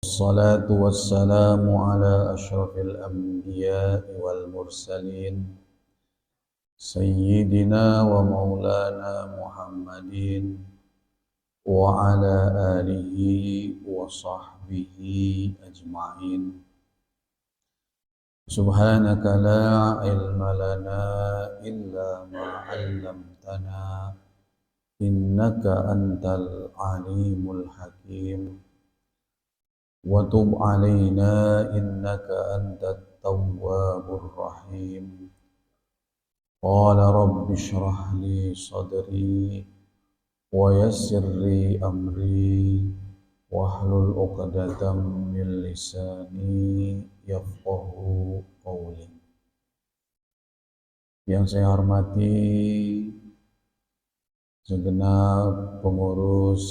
الصلاة والسلام على أشرف الأنبياء والمرسلين سيدنا ومولانا محمد وعلى آله وصحبه أجمعين. سبحانك لا علم لنا إلا ما علمتنا إنك أنت العليم الحكيم. وتب علينا إنك أنت التواب الرحيم. قال رب اشرح لي صدري ويسر لي أمري واحلل عقدة من لساني yafqahu qawli. Yang saya hormati segenap pengurus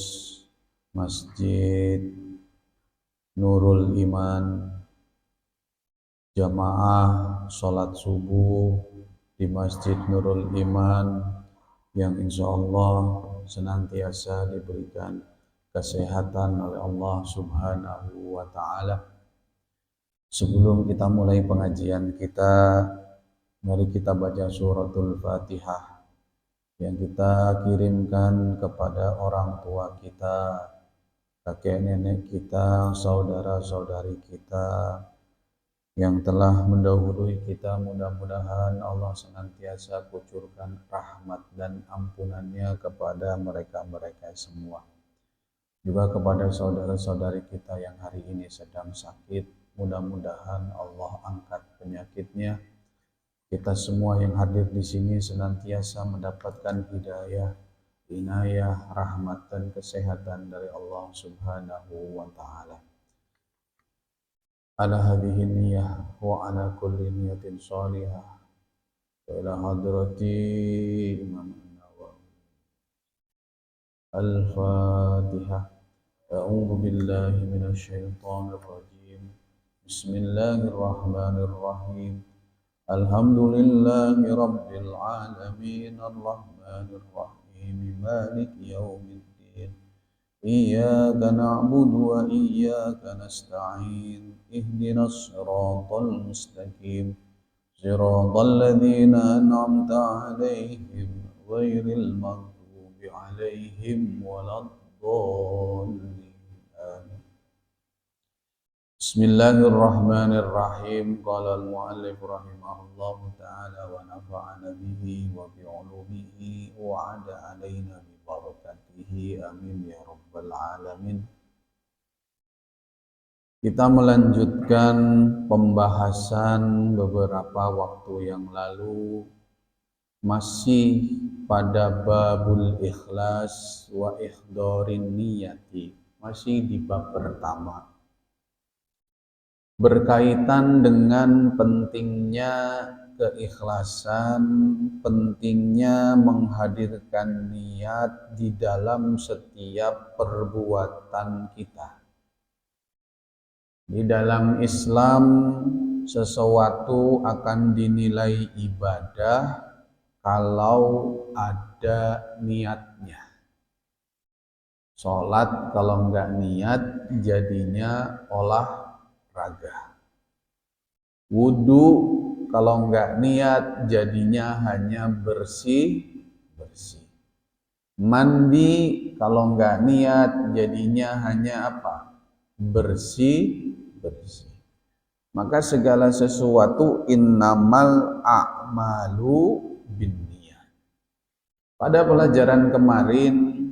Masjid Nurul Iman, jamaah sholat subuh di Masjid Nurul Iman yang insya Allah senantiasa diberikan kesehatan oleh Allah Subhanahu wa Ta'ala. Sebelum kita mulai pengajian kita, mari kita baca suratul Fatihah yang kita kirimkan kepada orang tua kita, kakek nenek kita, saudara-saudari kita yang telah mendahului kita. Mudah-mudahan Allah senantiasa kucurkan rahmat dan ampunannya kepada mereka-mereka semua. Juga kepada saudara-saudari kita yang hari ini sedang sakit, mudah-mudahan Allah angkat penyakitnya. Kita semua yang hadir di sini senantiasa mendapatkan hidayah, inayah, rahmat dan kesehatan dari Allah Subhanahu wa Ta'ala. Ala hadhihi niyyah wa ala kulli niyatin shalihah wa ila hadrati Imam An-Nawawi. Al-Fatihah. A'udzu billahi minasy syaithanir rajim. Bismillahirrahmanirrahim. Alhamdulillahi rabbil alamin arrahmanir rahim maliki yaumiddin. Iyyaka na'budu wa iyyaka nasta'in. Ihdinas siratal mustaqim. Siratal ladzina an'amta 'alaihim ghairil maghdubi 'alaihim waladdallin. Bismillahirrahmanirrahim. Qala al-mu'allif rahimahullahu ta'ala wa nafa'ana bihi wa bi'ulumihi wa 'ada 'alaina bi barakatihi amin ya rabbal alamin. Kita melanjutkan pembahasan beberapa waktu yang lalu masih pada babul ikhlas wa ihdorin niyati, masih di bab pertama, berkaitan dengan pentingnya keikhlasan, pentingnya menghadirkan niat di dalam setiap perbuatan kita. Di dalam Islam, sesuatu akan dinilai ibadah kalau ada niatnya. Sholat kalau enggak niat jadinya olahraga. Wudu kalau enggak niat jadinya hanya bersih-bersih. Mandi kalau enggak niat jadinya hanya apa? Bersih-bersih. Maka segala sesuatu innamal a'malu binniyat. Pada pelajaran kemarin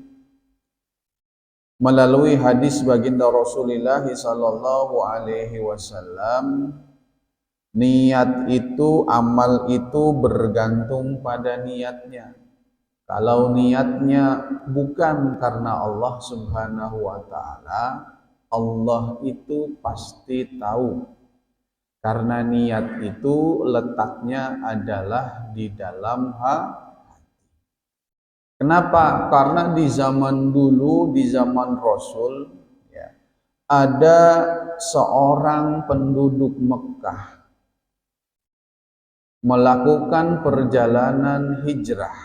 melalui hadis baginda Rasulullah sallallahu alaihi wasallam, niat itu, amal itu bergantung pada niatnya. Kalau niatnya bukan karena Allah Subhanahu wa Ta'ala, Allah itu pasti tahu. Karena niat itu letaknya adalah di dalam hati. Kenapa? Karena di zaman dulu, di zaman Rasul, ya, ada seorang penduduk Mekah melakukan perjalanan hijrah.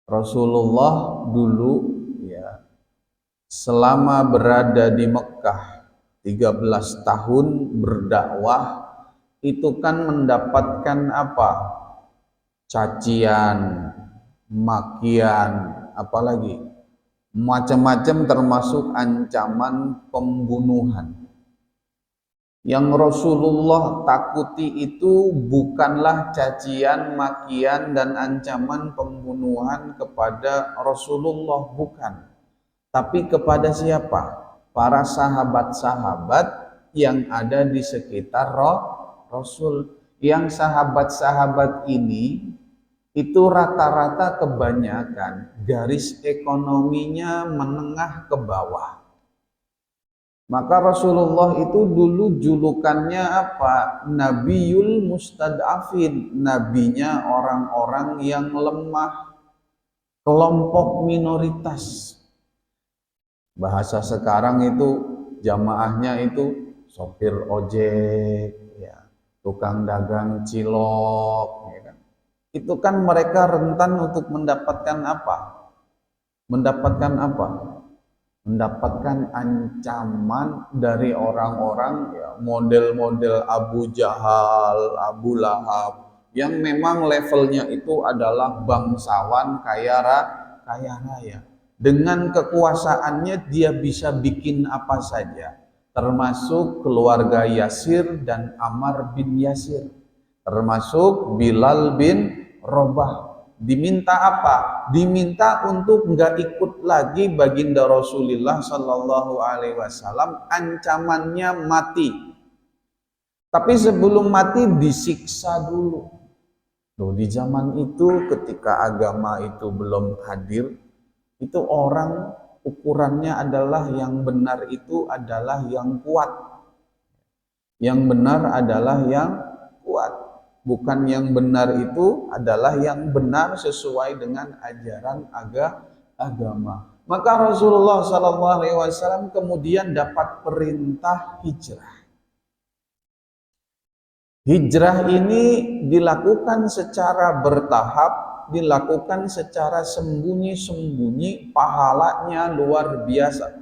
Rasulullah dulu, ya, selama berada di Mekah 13 tahun berdakwah itu kan mendapatkan apa? Cacian, makian, apalagi macam-macam termasuk ancaman pembunuhan. Yang Rasulullah takuti itu bukanlah cacian, makian, dan ancaman pembunuhan kepada Rasulullah, bukan. Tapi kepada siapa? Para sahabat-sahabat yang ada di sekitar Rasul. Yang sahabat-sahabat ini itu rata-rata kebanyakan garis ekonominya menengah ke bawah. Maka Rasulullah itu dulu julukannya apa? Nabiyul Mustad'afin, nabinya orang-orang yang lemah, kelompok minoritas. Bahasa sekarang itu jamaahnya itu sopir ojek, ya, tukang dagang cilok, ya kan. Itu kan mereka rentan untuk mendapatkan apa? Mendapatkan apa? Mendapatkan ancaman dari orang-orang, ya, model-model Abu Jahal, Abu Lahab, yang memang levelnya itu adalah bangsawan kaya raya. Dengan kekuasaannya dia bisa bikin apa saja, termasuk keluarga Yasir dan Ammar bin Yasir, termasuk Bilal bin Rabah. Diminta apa? Diminta untuk nggak ikut lagi baginda Rasulullah Shallallahu Alaihi Wasallam, ancamannya mati. Tapi sebelum mati disiksa dulu. Loh, di zaman itu ketika agama itu belum hadir, itu orang ukurannya adalah yang benar itu adalah yang kuat. Yang benar adalah yang kuat. Bukan yang benar itu adalah yang benar sesuai dengan ajaran agama. Maka Rasulullah SAW kemudian dapat perintah hijrah. Hijrah ini dilakukan secara bertahap, dilakukan secara sembunyi-sembunyi, pahalanya luar biasa.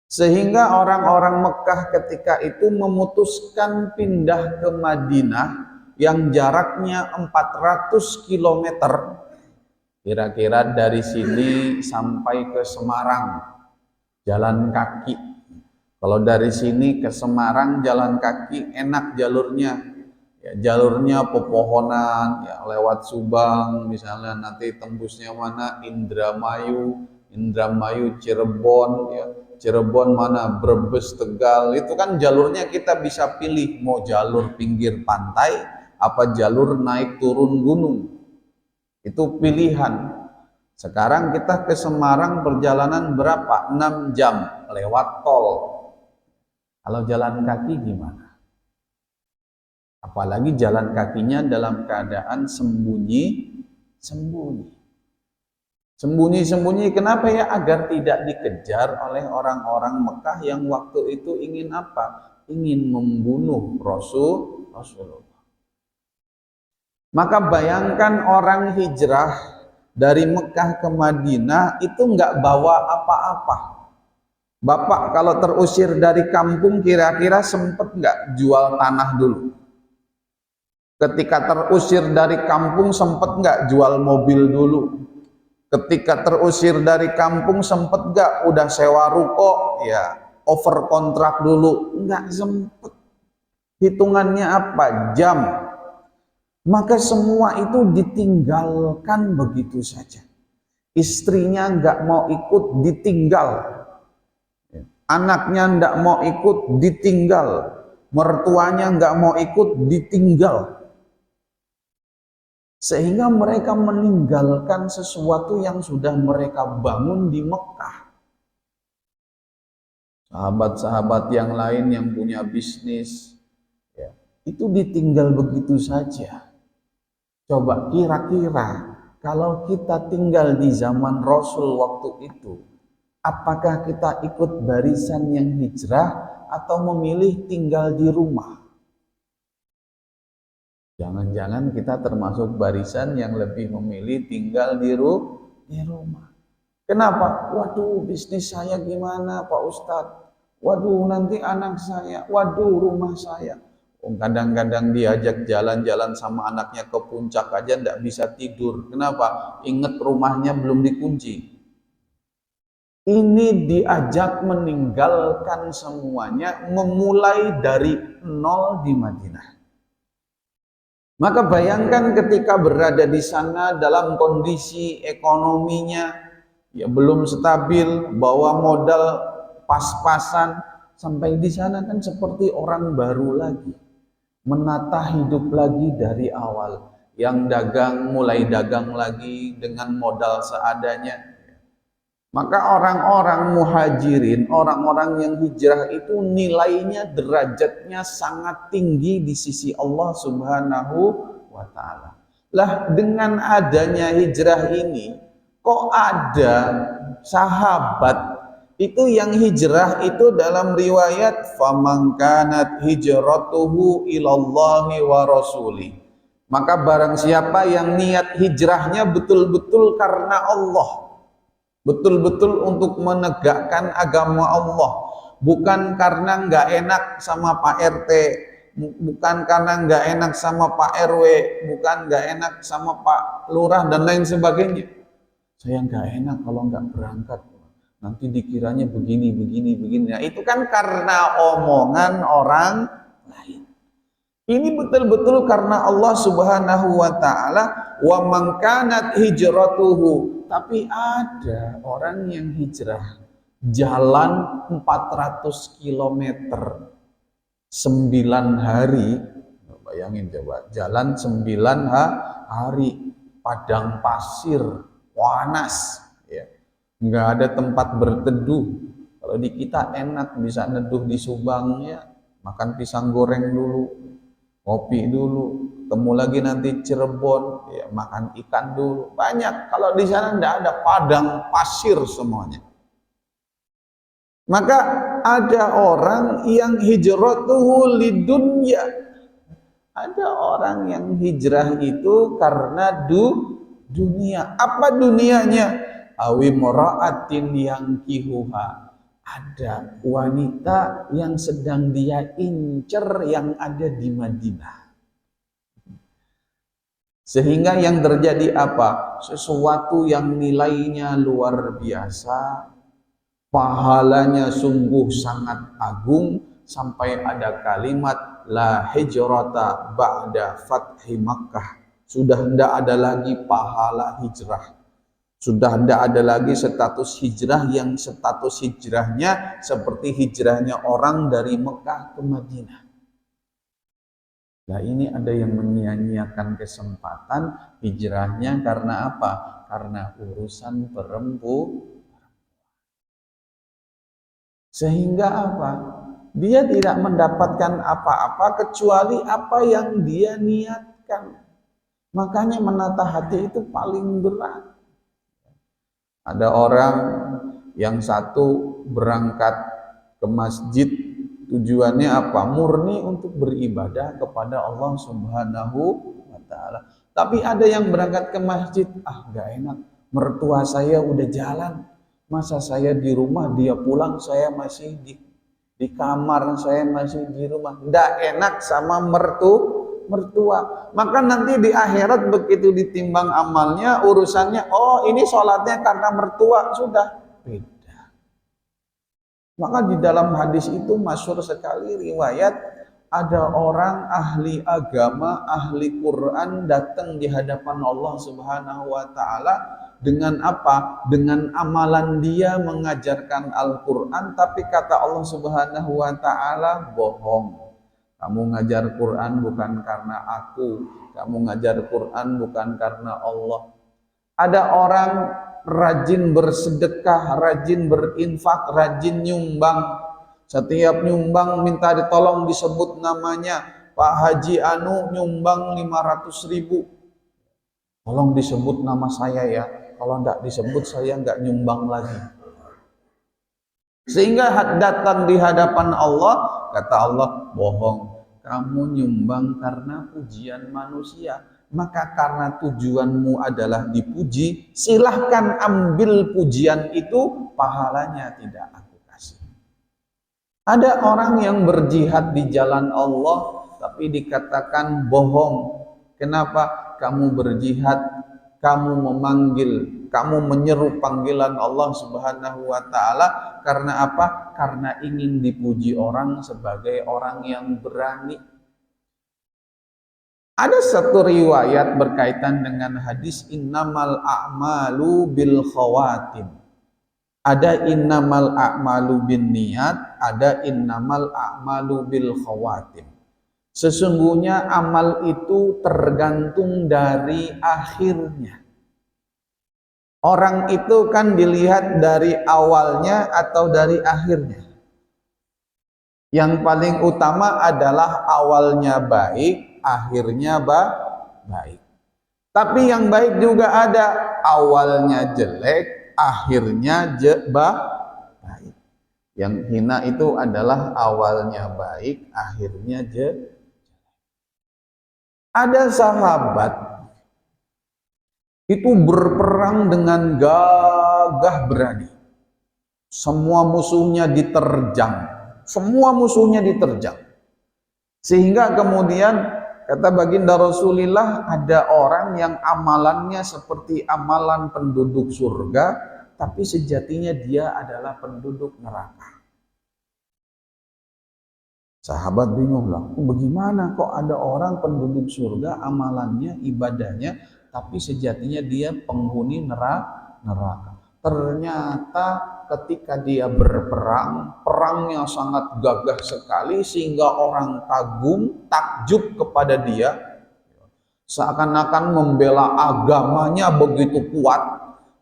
Sehingga orang-orang Mekah ketika itu memutuskan pindah ke Madinah yang jaraknya 400 km. Kira-kira dari sini sampai ke Semarang jalan kaki. Kalau dari sini ke Semarang jalan kaki enak jalurnya. Ya, jalurnya pepohonan, ya, lewat Subang misalnya, nanti tembusnya mana? Indramayu, Cirebon, ya. Cirebon mana? Brebes, Tegal. Itu kan jalurnya kita bisa pilih mau jalur pinggir pantai apa jalur naik turun gunung. Itu pilihan. Sekarang kita ke Semarang perjalanan berapa? 6 jam lewat tol. Kalau jalan kaki gimana? Apalagi jalan kakinya dalam keadaan sembunyi. Sembunyi-sembunyi, kenapa ya? Agar tidak dikejar oleh orang-orang Mekah yang waktu itu ingin apa? Ingin membunuh Rasulullah. Maka bayangkan orang hijrah dari Mekah ke Madinah itu nggak bawa apa-apa. Bapak kalau terusir dari kampung kira-kira sempet nggak jual tanah dulu? Ketika terusir dari kampung sempet nggak jual mobil dulu? Ketika terusir dari kampung sempet gak udah sewa ruko, ya over kontrak dulu? Nggak sempet. Hitungannya apa? Jam. Maka semua itu ditinggalkan begitu saja. Istrinya nggak mau ikut, ditinggal. Anaknya nggak mau ikut, ditinggal. Mertuanya nggak mau ikut, ditinggal. Sehingga mereka meninggalkan sesuatu yang sudah mereka bangun di Mekah. Sahabat-sahabat yang lain yang punya bisnis, ya, itu ditinggal begitu saja. Coba kira-kira kalau kita tinggal di zaman Rasul waktu itu, apakah kita ikut barisan yang hijrah atau memilih tinggal di rumah? Jangan-jangan kita termasuk barisan yang lebih memilih tinggal di rumah. Kenapa? Waduh, bisnis saya gimana Pak Ustadz? Waduh, nanti anak saya, waduh, rumah saya. Kadang-kadang diajak jalan-jalan sama anaknya ke puncak aja ndak bisa tidur. Kenapa? Ingat rumahnya belum dikunci. Ini diajak meninggalkan semuanya, memulai dari nol di Madinah. Maka bayangkan ketika berada di sana dalam kondisi ekonominya ya belum stabil, bawa modal pas-pasan, sampai di sana kan seperti orang baru lagi, menata hidup lagi dari awal. Yang dagang mulai dagang lagi dengan modal seadanya. Maka orang-orang muhajirin, orang-orang yang hijrah itu nilainya, derajatnya sangat tinggi di sisi Allah Subhanahu wa ta'ala. Lah dengan adanya hijrah ini, kok ada sahabat itu yang hijrah itu dalam riwayat faman kanat hijratuhu ilallahi wa rasuli. Maka barang siapa yang niat hijrahnya betul-betul karena Allah, betul-betul untuk menegakkan agama Allah, bukan karena nggak enak sama Pak RT, bukan karena nggak enak sama Pak RW, bukan nggak enak sama Pak Lurah dan lain sebagainya. Saya nggak enak kalau nggak berangkat, nanti dikiranya begini, begini, begini. Nah, itu kan karena omongan orang lain. Ini betul-betul karena Allah Subhanahu wa ta'ala, wa man kanat hijratuhu. Tapi ada orang yang hijrah jalan 400 km 9 hari. Bayangin coba, jalan 9 hari, padang pasir, panas ya. Nggak ada tempat berteduh. Kalau di kita enak bisa neduh di Subang ya, makan pisang goreng dulu, kopi dulu, temu lagi nanti Cirebon, ya makan ikan dulu, banyak. Kalau di sana tidak ada, padang pasir semuanya. Maka ada orang yang hijratuhu lidunya, ada orang yang hijrah itu karena dunia. Apa dunianya? Awi mura'atin yang kihuha, ada wanita yang sedang dia incer yang ada di Madinah. Sehingga yang terjadi apa? Sesuatu yang nilainya luar biasa, pahalanya sungguh sangat agung, sampai ada kalimat la hijrata ba'da fathi Makkah. Sudah tidak ada lagi pahala hijrah. Sudah tidak ada lagi status hijrah yang status hijrahnya seperti hijrahnya orang dari Mekah ke Madinah. Nah, ini ada yang menyia-nyiakan kesempatan hijrahnya karena apa? Karena urusan perempuan. Sehingga apa? Dia tidak mendapatkan apa-apa kecuali apa yang dia niatkan. Makanya menata hati itu paling berat. Ada orang yang satu berangkat ke masjid, tujuannya apa? Murni untuk beribadah kepada Allah Subhanahu wa ta'ala. Tapi ada yang berangkat ke masjid, gak enak, mertua saya udah jalan, masa saya di rumah, dia pulang, saya masih di kamar, saya masih di rumah. Gak enak sama mertua. Maka nanti di akhirat begitu ditimbang amalnya, urusannya, oh ini sholatnya karena mertua, sudah beda. Maka di dalam hadis itu masyhur sekali riwayat, ada orang ahli agama, ahli Quran datang di hadapan Allah Subhanahu wa ta'ala dengan apa? Dengan amalan dia mengajarkan Al-Quran, tapi kata Allah Subhanahu wa ta'ala, bohong. Kamu ngajar Quran bukan karena aku, kamu ngajar Quran bukan karena Allah. Ada orang rajin bersedekah, rajin berinfak, rajin nyumbang. Setiap nyumbang minta ditolong disebut namanya, Pak Haji Anu nyumbang 500.000. Tolong disebut nama saya ya, kalau enggak disebut saya enggak nyumbang lagi. Sehingga datang di hadapan Allah, kata Allah, bohong, kamu nyumbang karena pujian manusia. Maka karena tujuanmu adalah dipuji, silahkan ambil pujian itu, pahalanya tidak aku kasih. Ada orang yang berjihad di jalan Allah tapi dikatakan bohong. Kenapa kamu berjihad, kamu memanggil, kamu menyeru panggilan Allah Subhanahu wa taala karena apa? Karena ingin dipuji orang sebagai orang yang berani. Ada satu riwayat berkaitan dengan hadis innamal a'malu bil khawatim. Ada innamal a'malu bin niat, ada innamal a'malu bil khawatim. Sesungguhnya amal itu tergantung dari akhirnya. Orang itu kan dilihat dari awalnya atau dari akhirnya. Yang paling utama adalah awalnya baik, akhirnya baik. Tapi yang baik juga ada, awalnya jelek, akhirnya baik. Yang hina itu adalah awalnya baik, akhirnya jelek. Ada sahabat itu berperang dengan gagah berani. Semua musuhnya diterjang. Sehingga kemudian kata baginda Rasulullah, ada orang yang amalannya seperti amalan penduduk surga, tapi sejatinya dia adalah penduduk neraka. Sahabat bingung lah, bagaimana kok ada orang penduduk surga, amalannya, ibadahnya, tapi sejatinya dia penghuni neraka. Ternyata ketika dia berperang, perangnya sangat gagah sekali sehingga orang kagum, takjub kepada dia. Seakan-akan membela agamanya begitu kuat,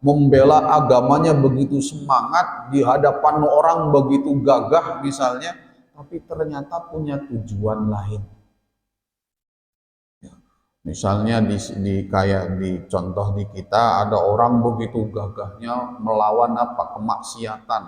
membela agamanya begitu semangat, di hadapan orang begitu gagah misalnya, tapi ternyata punya tujuan lain. Misalnya kayak di contoh di kita, ada orang begitu gagahnya melawan apa? Kemaksiatan.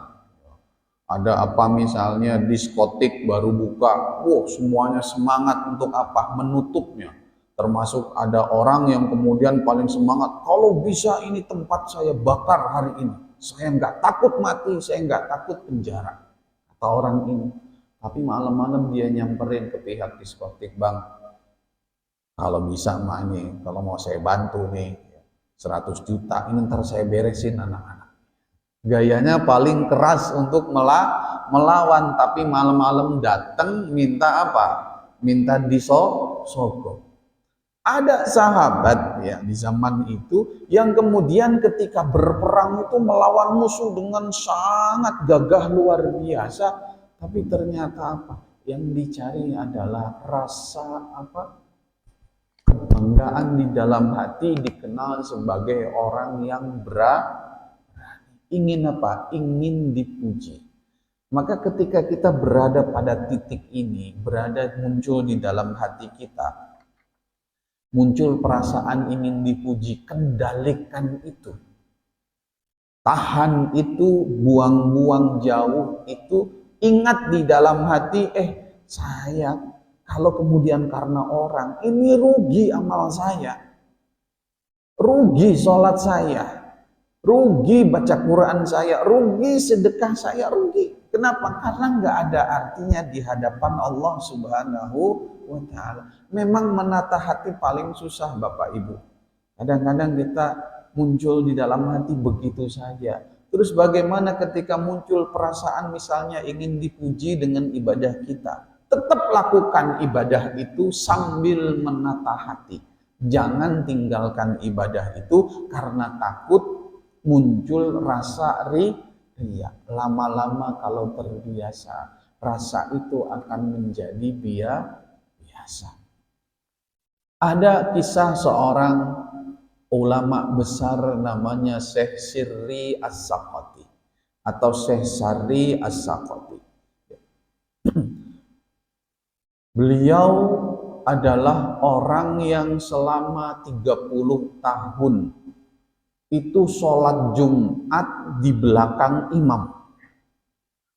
Ada apa misalnya diskotik baru buka, semuanya semangat untuk apa? Menutupnya. Termasuk ada orang yang kemudian paling semangat, kalau bisa ini tempat saya bakar hari ini. Saya nggak takut mati, saya nggak takut penjara. Kata orang ini. Tapi malam-malam dia nyamperin ke pihak diskotik, bang, kalau bisa mah ini, kalau mau saya bantu nih, 100 juta, ini ntar saya beresin anak-anak. Gayanya paling keras untuk melawan, tapi malam-malam datang minta apa? Minta disogok. Ada sahabat ya di zaman itu yang kemudian ketika berperang itu melawan musuh dengan sangat gagah luar biasa, tapi ternyata apa? Yang dicari adalah rasa apa? Kebanggaan di dalam hati, dikenal sebagai orang yang berani. Ingin apa? Ingin dipuji. Maka ketika kita berada pada titik ini, muncul di dalam hati kita, muncul perasaan ingin dipuji, kendalikan itu. Tahan itu, buang-buang jauh itu, ingat di dalam hati, saya kalau kemudian karena orang, ini rugi amal saya, rugi sholat saya, rugi baca Quran saya, rugi sedekah saya, rugi. Kenapa? Karena nggak ada artinya di hadapan Allah Subhanahu wa ta'ala. Memang menata hati paling susah Bapak Ibu. Kadang-kadang kita muncul di dalam hati begitu saja. Terus bagaimana ketika muncul perasaan misalnya ingin dipuji dengan ibadah kita? Tetap lakukan ibadah itu sambil menata hati. Jangan tinggalkan ibadah itu karena takut muncul rasa riya. Lama-lama kalau terbiasa, rasa itu akan menjadi biasa. Ada kisah seorang ulama besar namanya Syekh Sirri As-Saqati atau Syekh Sari As-Saqati. Beliau adalah orang yang selama 30 tahun itu sholat Jumat di belakang imam.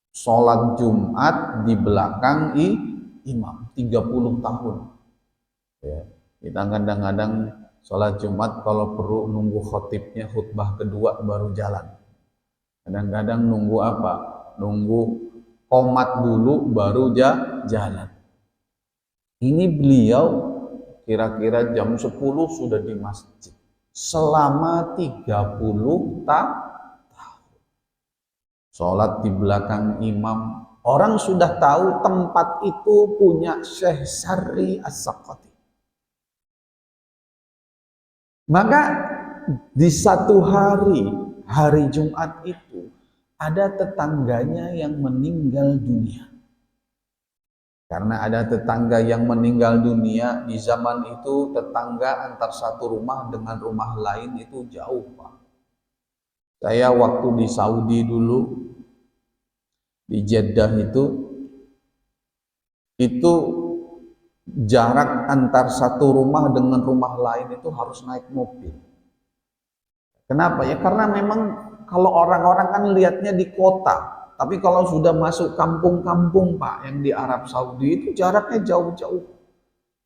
Sholat Jumat di belakang imam 30 tahun. Ya, kita kadang-kadang sholat Jumat kalau perlu nunggu khotibnya khutbah kedua baru jalan. Kadang-kadang nunggu apa? Nunggu Qomat dulu baru jalan. Ini beliau kira-kira jam 10 sudah di masjid selama 30 tahun. Sholat di belakang imam. Orang sudah tahu tempat itu punya Syekh Sarri As-Saqati. Maka di satu hari Jumat itu, ada tetangganya yang meninggal dunia. Karena ada tetangga yang meninggal dunia, di zaman itu tetangga antar satu rumah dengan rumah lain itu jauh, Pak. Saya waktu di Saudi dulu, di Jeddah itu jarak antar satu rumah dengan rumah lain itu harus naik mobil. Kenapa ya? Karena memang kalau orang-orang kan lihatnya di kota, tapi kalau sudah masuk kampung-kampung, Pak, yang di Arab Saudi itu jaraknya jauh-jauh.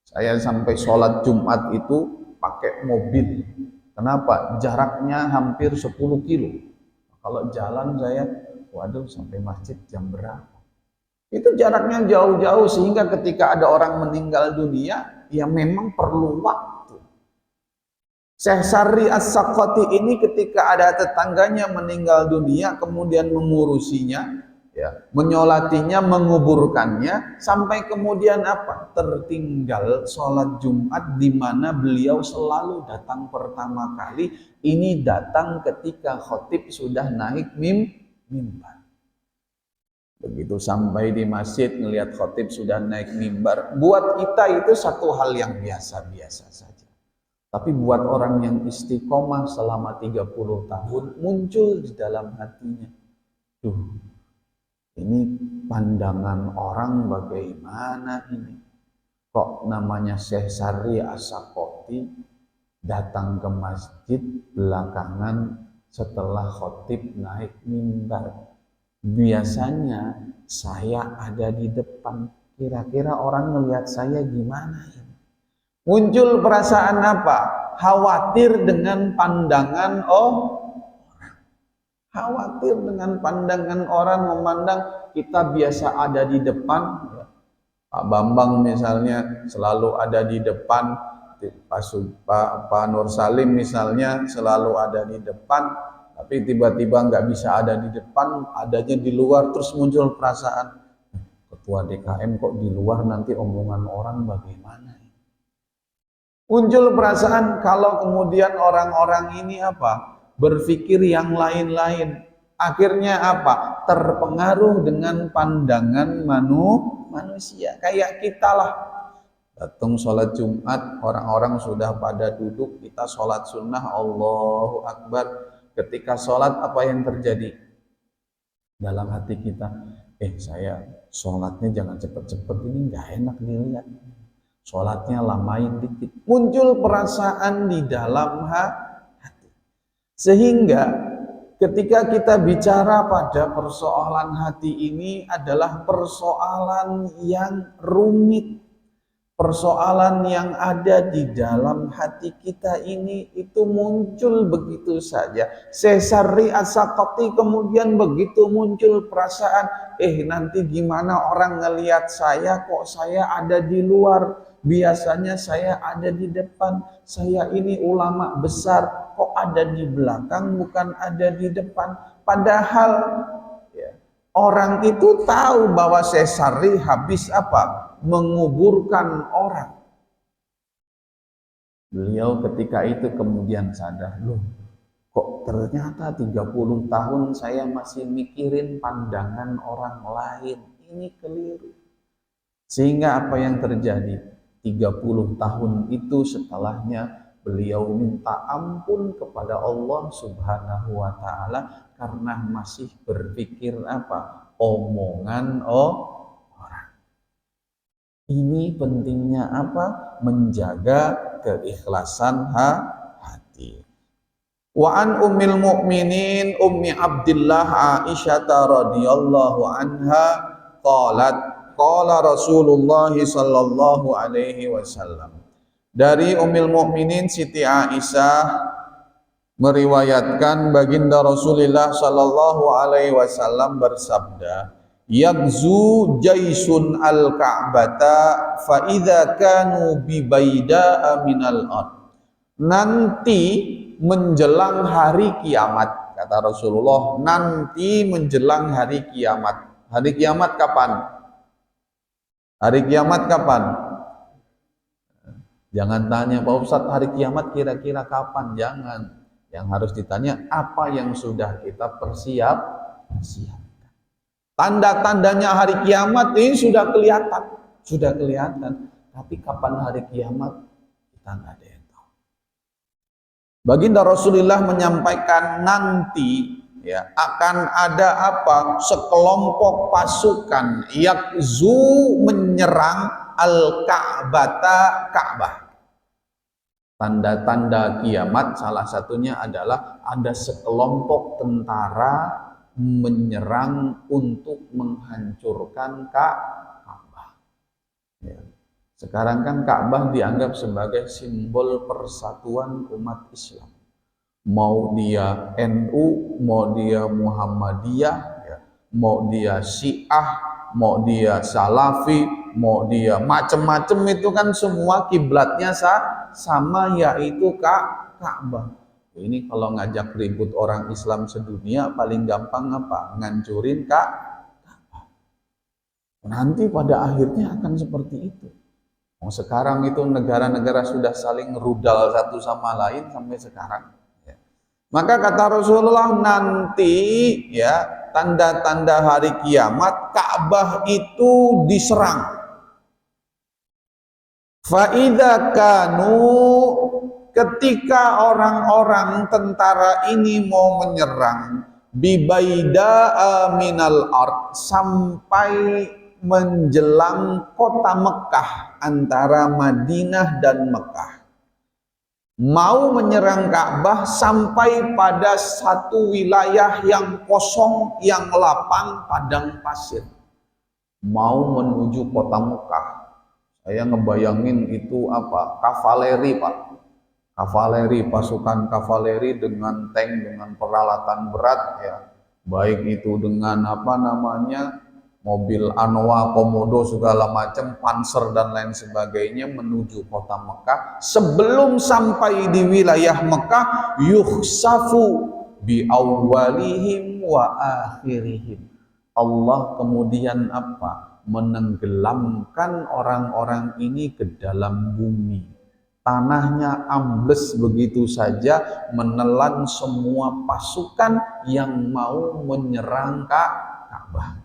Saya sampai sholat Jumat itu pakai mobil. Kenapa? Jaraknya hampir 10 kilo. Kalau jalan saya, waduh, sampai masjid jam berapa? Itu jaraknya jauh-jauh sehingga ketika ada orang meninggal dunia, ya memang perlu waktu. Syekh Sarri As-Saqati ini ketika ada tetangganya meninggal dunia, kemudian mengurusinya, ya, menyolatinya, menguburkannya, sampai kemudian apa? Tertinggal sholat Jumat di mana beliau selalu datang pertama kali. Ini datang ketika khotib sudah naik mimbar. Begitu sampai di masjid ngelihat khotib sudah naik mimbar, buat kita itu satu hal yang biasa-biasa saja. Tapi buat orang yang istiqomah selama 30 tahun, muncul di dalam hatinya, tuh, ini pandangan orang bagaimana ini? Kok namanya Syekh Sarri As-Saqati datang ke masjid belakangan setelah khotib naik mimbar? Biasanya saya ada di depan, kira-kira orang ngelihat saya gimana ini? Muncul perasaan apa? Khawatir dengan pandangan orang. Khawatir dengan pandangan orang, memandang kita biasa ada di depan. Pak Bambang misalnya selalu ada di depan, Pak Nur Salim misalnya selalu ada di depan, tapi tiba-tiba nggak bisa ada di depan, adanya di luar. Terus muncul perasaan, ketua DKM kok di luar, nanti omongan orang bagaimana? Muncul perasaan kalau kemudian orang-orang ini apa? Berpikir yang lain-lain. Akhirnya apa? Terpengaruh dengan pandangan manusia. Kayak kita lah. Datang sholat Jumat, orang-orang sudah pada duduk, kita sholat sunnah, Allahu Akbar. Ketika sholat apa yang terjadi? Dalam hati kita, saya sholatnya jangan cepet-cepet, ini nggak enak dilihat. Sholatnya lamain dikit. Muncul perasaan di dalam hati. Sehingga ketika kita bicara pada persoalan hati ini adalah persoalan yang rumit. Persoalan yang ada di dalam hati kita ini itu muncul begitu saja. Syekh Sarri As-Saqati kemudian begitu muncul perasaan, nanti gimana orang ngelihat saya, kok saya ada di luar, biasanya saya ada di depan, saya ini ulama besar, kok ada di belakang bukan ada di depan. Padahal ya, orang itu tahu bahwa Syekh Sarri habis apa? Menguburkan orang. Beliau ketika itu kemudian sadar, loh, kok ternyata 30 tahun saya masih mikirin pandangan orang lain. Ini keliru. Sehingga apa yang terjadi? 30 tahun itu setelahnya beliau minta ampun kepada Allah Subhanahu wa Ta'ala karena masih berpikir apa? Omongan orang. Ini pentingnya apa? Menjaga keikhlasan hati. Wa an ummil mu'minin ummi Abdillah Aisyah radhiyallahu anha qalat qala Rasulullah sallallahu alaihi wasallam. Dari ummil mu'minin Siti Aisyah meriwayatkan baginda Rasulullah sallallahu alaihi wasallam bersabda, Yagzu jaisun al-Ka'bata fa idza kanu bi baida'a minal ard. Nanti menjelang hari kiamat, kata Rasulullah, nanti menjelang hari kiamat. Hari kiamat kapan? Hari kiamat kapan? Jangan tanya Pak Ustadz hari kiamat kira-kira kapan, jangan. Yang harus ditanya apa yang sudah kita siap. Tanda-tandanya hari kiamat ini sudah kelihatan. Tapi kapan hari kiamat kita nggak ada yang tahu. Baginda Rasulullah menyampaikan nanti ya akan ada apa? Sekelompok pasukan yakzu menyerang al-Ka'bata, Ka'bah. Tanda-tanda kiamat salah satunya adalah ada sekelompok tentara menyerang untuk menghancurkan Ka'bah. Ya. Sekarang kan Ka'bah dianggap sebagai simbol persatuan umat Islam. Mau dia NU, mau dia Muhammadiyah, ya. Mau dia Syiah, mau dia Salafi, mau dia macam-macam itu kan semua kiblatnya sama yaitu Ka'bah. Ini kalau ngajak ribut orang Islam sedunia paling gampang apa? Ngancurin Ka'bah. Nanti pada akhirnya akan seperti itu. Sekarang itu negara-negara sudah saling rudal satu sama lain sampai sekarang. Maka kata Rasulullah nanti ya tanda-tanda hari kiamat Ka'bah itu diserang. Fa'idha kanu, ketika orang-orang tentara ini mau menyerang bibaida'a minal ard, sampai menjelang kota Mekah, antara Madinah dan Mekah, mau menyerang Ka'bah sampai pada satu wilayah yang kosong, yang lapang, padang pasir, mau menuju kota Mekah. Saya ngebayangin itu apa? Kavaleri, Pak. Kavaleri, pasukan kavaleri dengan tank, dengan peralatan berat ya. Baik itu dengan apa namanya? Mobil Anoa, Komodo segala macam, Panzer dan lain sebagainya menuju kota Mekah. Sebelum sampai di wilayah Mekah, yukhsafu bi awwalihim wa akhirihim. Allah kemudian apa? Menenggelamkan orang-orang ini ke dalam bumi. Tanahnya ambles begitu saja, menelan semua pasukan yang mau menyerang Ka'bah.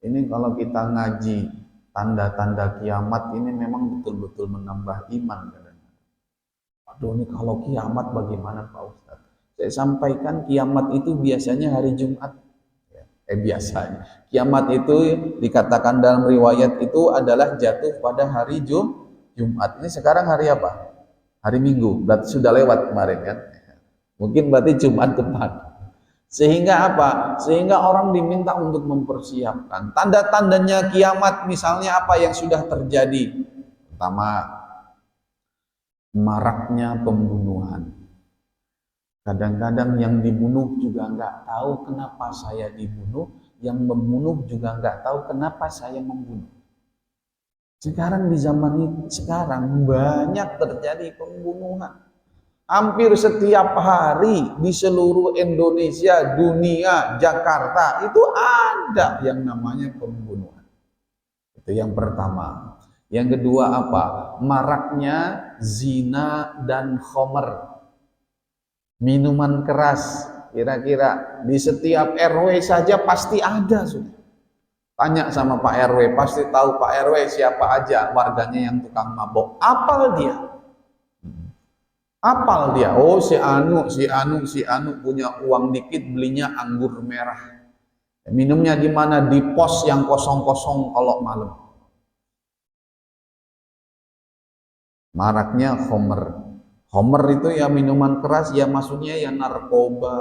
Ini kalau kita ngaji tanda-tanda kiamat ini memang betul-betul menambah iman. Aduh, ini kalau kiamat bagaimana Pak Ustadz? Saya sampaikan kiamat itu biasanya hari Jumat. Biasanya kiamat itu dikatakan dalam riwayat itu adalah jatuh pada hari Jumat. Ini sekarang hari apa? Hari Minggu, berarti sudah lewat kemarin kan? Mungkin berarti Jumat depan. Sehingga apa? Sehingga orang diminta untuk mempersiapkan. Tanda-tandanya kiamat misalnya apa yang sudah terjadi? Pertama, maraknya pembunuhan. Kadang-kadang yang dibunuh juga nggak tahu kenapa saya dibunuh, yang membunuh juga nggak tahu kenapa saya membunuh. Sekarang di zaman ini, sekarang banyak terjadi pembunuhan. Hampir setiap hari di seluruh Indonesia, dunia, Jakarta itu ada yang namanya pembunuhan. Itu yang pertama. Yang kedua apa? Maraknya zina dan khomer. Minuman keras, kira-kira di setiap RW saja pasti ada sudah. Tanya sama Pak RW, pasti tahu Pak RW siapa aja warganya yang tukang mabok. Apal dia. Oh si Anu punya uang dikit belinya anggur merah. Minumnya di mana? Di pos yang kosong-kosong kalau malam. Maraknya khomer. Homer itu ya minuman keras, ya maksudnya ya narkoba,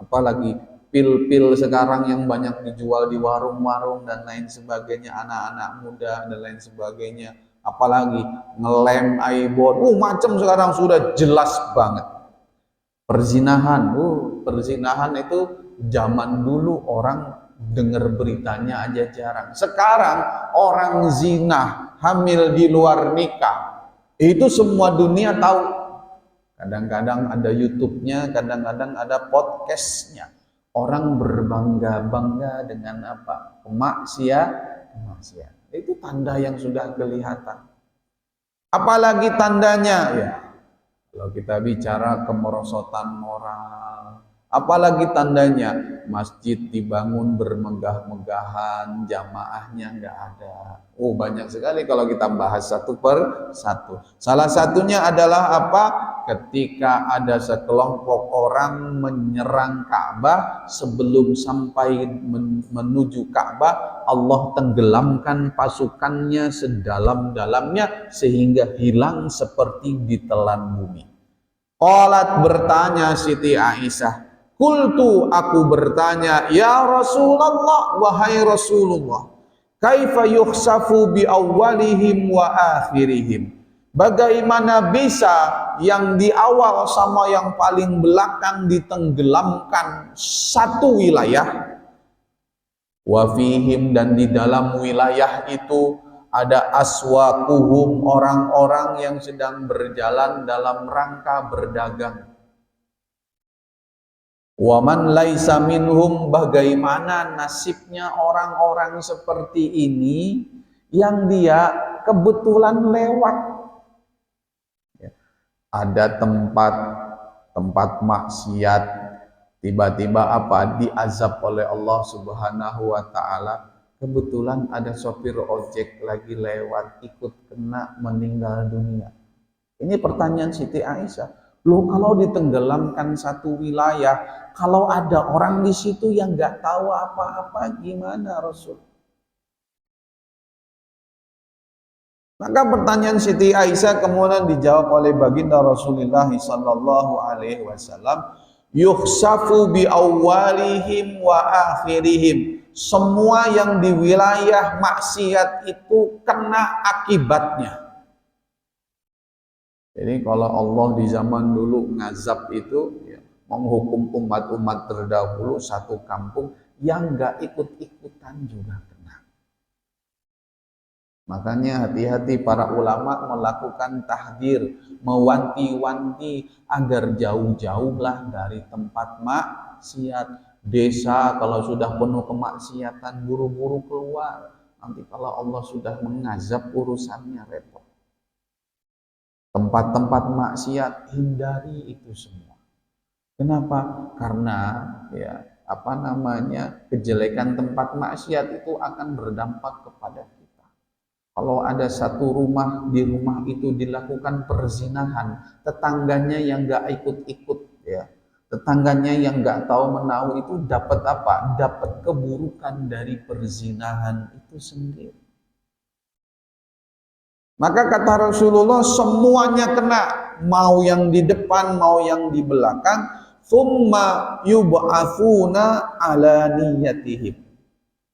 apalagi pil-pil sekarang yang banyak dijual di warung-warung dan lain sebagainya, anak-anak muda dan lain sebagainya, apalagi ngelem, iPhone, macam sekarang sudah jelas banget. Perzinahan, perzinahan itu zaman dulu orang dengar beritanya aja jarang. Sekarang orang zina, hamil di luar nikah, itu semua dunia tahu. Kadang-kadang ada YouTube-nya, kadang-kadang ada podcast-nya. Orang berbangga-bangga dengan apa? Kemaksiatan. Itu tanda yang sudah kelihatan. Apalagi tandanya ya. Kalau kita bicara kemerosotan moral, apalagi tandanya masjid dibangun bermegah-megahan, jamaahnya nggak ada. Oh, banyak sekali kalau kita bahas satu per satu. Salah satunya adalah apa? Ketika ada sekelompok orang menyerang Ka'bah, sebelum sampai menuju Ka'bah, Allah tenggelamkan pasukannya sedalam-dalamnya sehingga hilang seperti ditelan bumi. Qalat, bertanya Siti Aisyah, qultu, aku bertanya, ya Rasulullah, wahai Rasulullah, kaifa yukhsafu bi awwalihim wa akhirihim? Bagaimana bisa yang di awal sama yang paling belakang ditenggelamkan satu wilayah? Wa fihim, dan di dalam wilayah itu ada aswaquhum, orang-orang yang sedang berjalan dalam rangka berdagang. Wa man laisa minhum, bagaimana nasibnya orang-orang seperti ini yang dia kebetulan lewat. Ada tempat maksiat, tiba-tiba apa? Diazab oleh Allah Subhanahu wa taala. Kebetulan ada sopir ojek lagi lewat, ikut kena, meninggal dunia. Ini pertanyaan Siti Aisyah. Loh, kalau ditenggelamkan satu wilayah, kalau ada orang di situ yang nggak tahu apa-apa, gimana Rasul? Maka pertanyaan Siti Aisyah kemudian dijawab oleh baginda Rasulullah sallallahu alaihi wasallam, yukhsafu bi awwalihim wa akhirihim. Semua yang di wilayah maksiat itu kena akibatnya. Jadi kalau Allah di zaman dulu ngazab itu ya, menghukum umat-umat terdahulu satu kampung, yang nggak ikut-ikutan juga kena. Makanya hati-hati para ulama melakukan tahdir, mewanti-wanti agar jauh-jauhlah dari tempat maksiat. Desa kalau sudah penuh kemaksiatan, buru-buru keluar. Nanti kalau Allah sudah mengazab, urusannya repot. Tempat-tempat maksiat, hindari itu semua. Kenapa? Karena ya kejelekan tempat maksiat itu akan berdampak kepada kita. Kalau ada satu rumah, di rumah itu dilakukan perzinahan, tetangganya yang nggak ikut-ikut ya, tetangganya yang nggak tahu menahu itu dapat apa? Dapat keburukan dari perzinahan itu sendiri. Maka kata Rasulullah, semuanya kena, mau yang di depan, mau yang di belakang. Tsumma yub'atsuna ala niyatihim.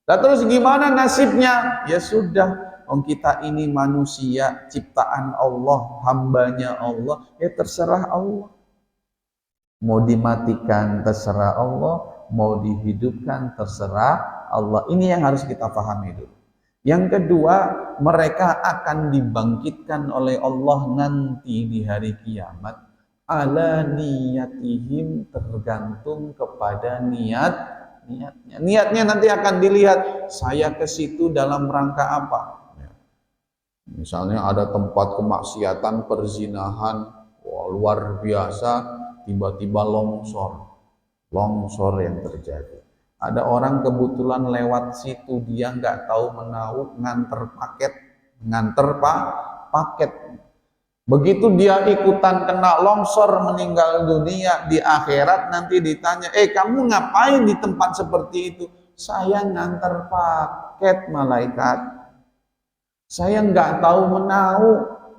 Nah, terus gimana nasibnya? Ya sudah, kita ini manusia ciptaan Allah, hambanya Allah, ya terserah Allah. Mau dimatikan terserah Allah, mau dihidupkan terserah Allah. Ini yang harus kita pahami dulu. Yang kedua, mereka akan dibangkitkan oleh Allah nanti di hari kiamat. Ala niyatihim, tergantung kepada niatnya. Niatnya nanti akan dilihat, saya ke situ dalam rangka apa? Misalnya ada tempat kemaksiatan, perzinahan, wah, luar biasa, tiba-tiba longsor yang terjadi. Ada orang kebetulan lewat situ, dia nggak tahu menahu, nganter paket. Begitu dia ikutan kena longsor, meninggal dunia, di akhirat nanti ditanya, kamu ngapain di tempat seperti itu? Saya nganter paket, malaikat. Saya nggak tahu menahu,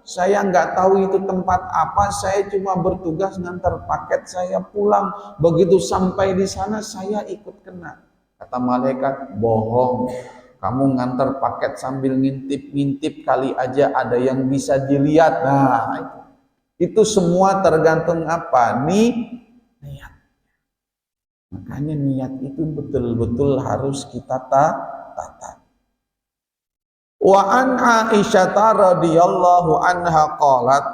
saya nggak tahu itu tempat apa, saya cuma bertugas ngantar paket, saya pulang. Begitu sampai di sana, saya ikut kena. Kata malaikat, bohong. Kamu ngantar paket sambil ngintip-ngintip, kali aja ada yang bisa dilihat. Nah, itu semua tergantung apa? Niat. Makanya niat itu betul-betul harus kita tata. Wa an Aisyah radhiyallahu anha qalat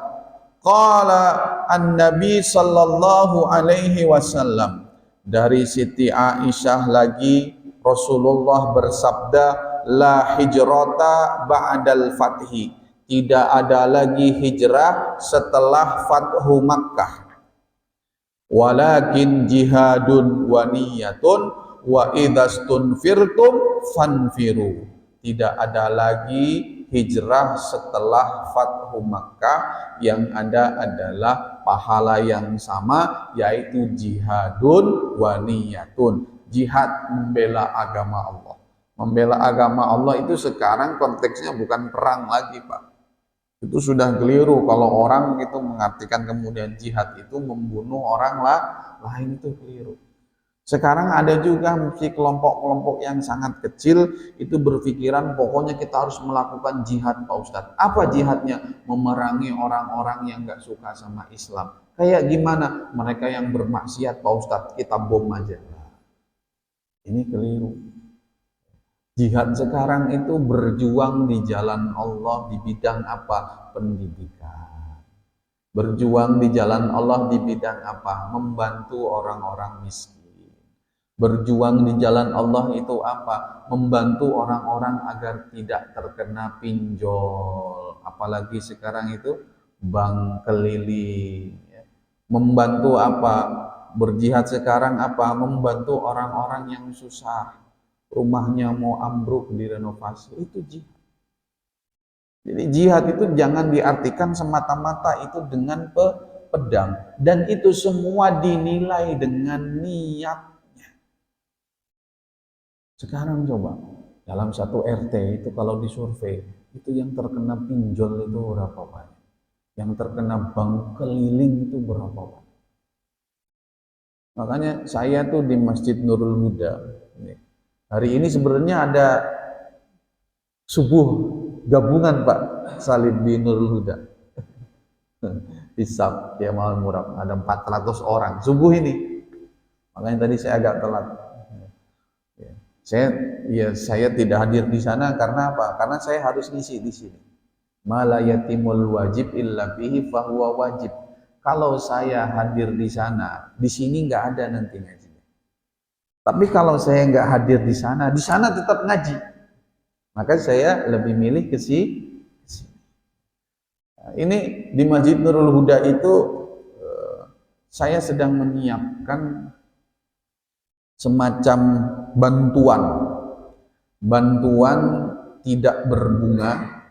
qala an-nabi sallallahu alaihi wasallam, dari Siti Aisyah lagi Rasulullah bersabda, la hijrata ba'dal fathi, tidak ada lagi hijrah setelah Fathu Makkah, walakin jihadun wa niyatun wa idastunfirtum fanfiru, tidak ada lagi hijrah setelah Fathu Makkah, yang ada adalah pahala yang sama, yaitu jihadun wa niyatun, jihad membela agama Allah. Membela agama Allah itu sekarang konteksnya bukan perang lagi, Pak. Itu sudah keliru kalau orang itu mengartikan kemudian jihad itu membunuh orang lain, itu keliru. Sekarang ada juga mesti kelompok-kelompok yang sangat kecil itu berpikiran pokoknya kita harus melakukan jihad, Pak Ustadz. Apa jihadnya? Memerangi orang-orang yang gak suka sama Islam. Kayak gimana? Mereka yang bermaksiat, Pak Ustadz, kita bom aja. Ini keliru. Jihad sekarang itu berjuang di jalan Allah di bidang apa? Pendidikan. Berjuang di jalan Allah di bidang apa? Membantu orang-orang miskin. Berjuang di jalan Allah itu apa? Membantu orang-orang agar tidak terkena pinjol. Apalagi sekarang itu bank keliling. Membantu apa? Berjihad sekarang apa? Membantu orang-orang yang susah. Rumahnya mau ambruk direnovasi. Itu jihad. Jadi jihad itu jangan diartikan semata-mata itu dengan pedang. Dan itu semua dinilai dengan niat. Sekarang coba, dalam satu RT itu kalau disurvei, itu yang terkena pinjol itu berapa banyak? Yang terkena bank keliling itu berapa banyak? Makanya saya tuh di Masjid Nurul Huda, hari ini sebenarnya ada subuh gabungan Pak Salib di Nurul Huda. Hisab, ya malam murab, ada 400 orang subuh ini. Makanya tadi saya agak telat. Saya tidak hadir di sana karena apa? Karena saya harus ngisi di sini. Mala yatimul wajib illa bihi fahuwa wajib. Kalau saya hadir di sana, di sini nggak ada nanti ngaji. Tapi kalau saya nggak hadir di sana tetap ngaji. Maka saya lebih milih ke sini. Nah, ini di Masjid Nurul Huda itu saya sedang menyiapkan semacam bantuan tidak berbunga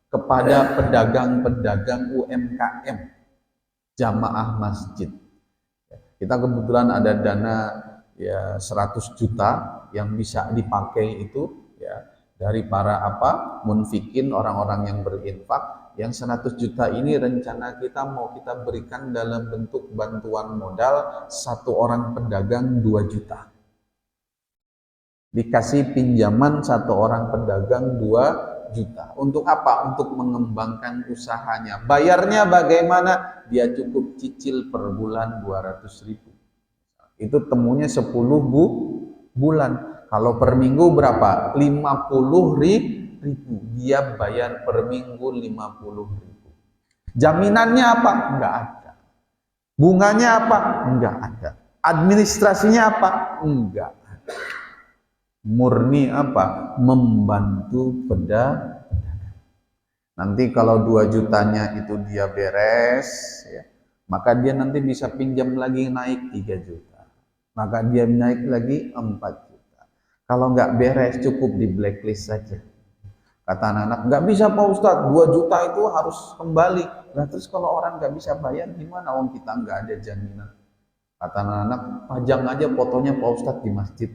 kepada pedagang-pedagang UMKM jamaah masjid. Kita kebetulan ada dana ya 100 juta yang bisa dipakai itu ya dari para munfikin, orang-orang yang berinfak. Yang 100 juta ini rencana kita mau kita berikan dalam bentuk bantuan modal, satu orang pedagang 2 juta. Dikasih pinjaman satu orang pedagang 2 juta. Untuk apa? Untuk mengembangkan usahanya. Bayarnya bagaimana? Dia cukup cicil per bulan 200 ribu. Itu temunya 10 bulan. Kalau per minggu berapa? 50 ribu. Dia bayar per minggu 50 ribu. Jaminannya apa? Enggak ada. Bunganya apa? Enggak ada. Administrasinya apa? Enggak ada. Murni apa? Membantu pedagang. Nanti kalau 2 jutanya itu dia beres ya, maka dia nanti bisa pinjam lagi naik 3 juta. Maka dia naik lagi 4 juta. Kalau nggak beres cukup di blacklist saja. Kata anak-anak, nggak bisa Pak Ustadz, 2 juta itu harus kembali. Nah terus kalau orang nggak bisa bayar gimana? Wong kita nggak ada jaminan. Kata anak-anak, pajang aja fotonya Pak Ustadz di masjid.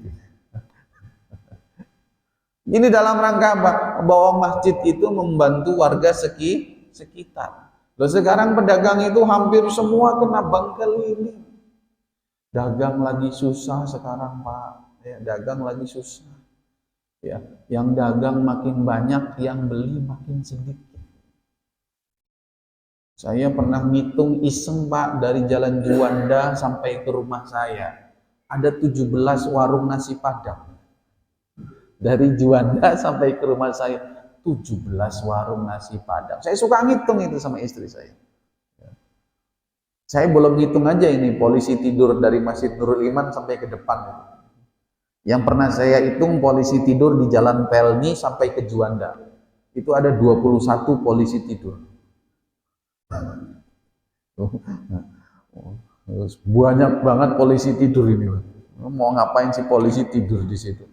Ini dalam rangka apa? Bahwa masjid itu membantu warga sekitar. Loh sekarang pedagang itu hampir semua kena bank keliling. Dagang lagi susah sekarang Pak. Ya, dagang lagi susah. Ya, yang dagang makin banyak, yang beli makin sedikit. Saya pernah ngitung iseng Pak dari Jalan Juanda sampai ke rumah saya. ada 17 warung nasi Padang. Dari Juanda sampai ke rumah saya, 17 warung nasi Padang. Saya suka ngitung itu sama istri saya. Saya belum ngitung aja ini polisi tidur dari Masjid Nurul Iman sampai ke depan. Yang pernah saya hitung polisi tidur di Jalan Pelni sampai ke Juanda. Itu ada 21 polisi tidur. Banyak banget polisi tidur ini. Mau ngapain sih polisi tidur di situ?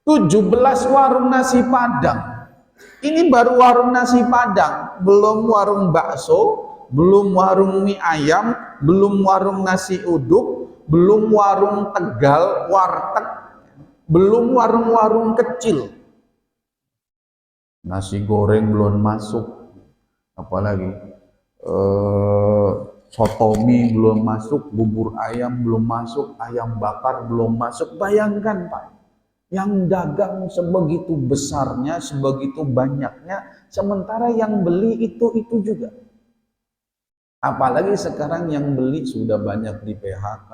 17 warung nasi Padang. Ini baru warung nasi Padang, belum warung bakso, belum warung mie ayam, belum warung nasi uduk, belum warung Tegal, warteg, belum warung-warung kecil. Nasi goreng belum masuk, apalagi soto mie belum masuk, bubur ayam belum masuk, ayam bakar belum masuk. Bayangkan Pak, yang dagang sebegitu besarnya, sebegitu banyaknya, sementara yang beli itu juga. Apalagi sekarang yang beli sudah banyak di PHK,